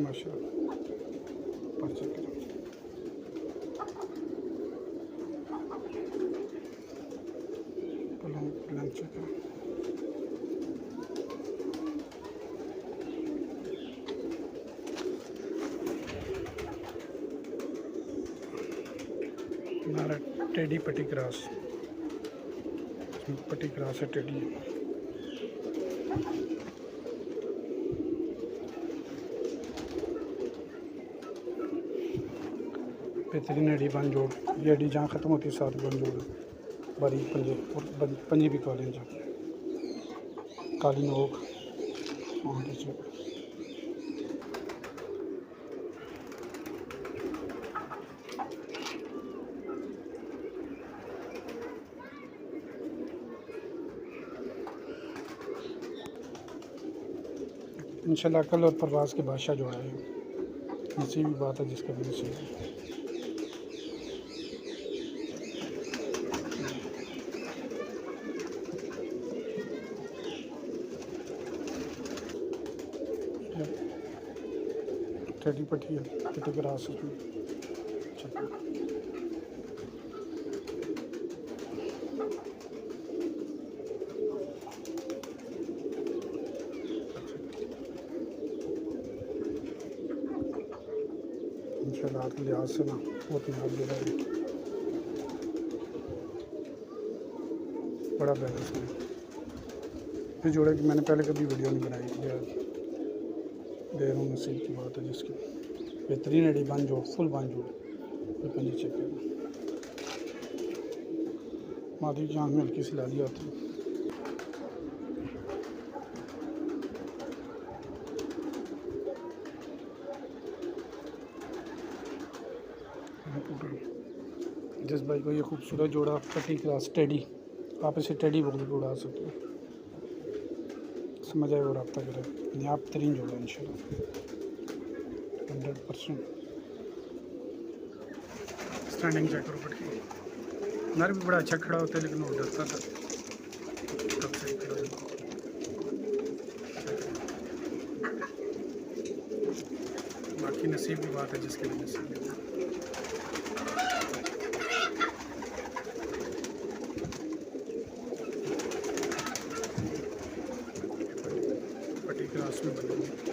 माशाल्लाह। पर चेक करो, लेंथ चेक करो। हमारा टेडी पट्टी क्रॉस, पट्टी क्रॉस है टेडी। बेहतरीन एडी बन जोड़, ये एडी जहाँ ख़त्म होती है साथ बन जोड़, बारीक पंजे और पंजे भी काले हैं, काली नोक वहाँ पे। इंशाल्लाह अकल और परवाज़ के बादशाह जोड़ा है, नसीब की बात है जिसका भी नसीब है। टेडी पट्टी है, पट्टी के रास उसमें इंशाल्लाह के लिहाज से ना बहुत नाज दे रहा है, बड़ा बैलेंस है। इस जोड़े की मैंने पहले कभी वीडियो नहीं बनाई, दे रहा हूँ, नसीब की बात है जिसकी। बेहतरीन एडी बन जोड़, फुल बन जोड़, पंजी चेक करना। मादी की आँख में हल्की सी लाली आती है। जिस भाई को ये खूबसूरत जोड़ा पट्टी क्रॉस टेडी, आप इसे टेडी बोल के उड़ा सकते हो, समझ आए और रब्ता करें। नायाब तरीन जोड़ा इंशाल्लाह 100%। स्टैंडिंग चेक करो पट्टी, नर भी बड़ा अच्छा खड़ा होता है, लेकिन वो डरता था तब से खड़ा है। बाकी नसीब की बात है जिसके भी नसीब है। पट्टी क्रॉस में बनी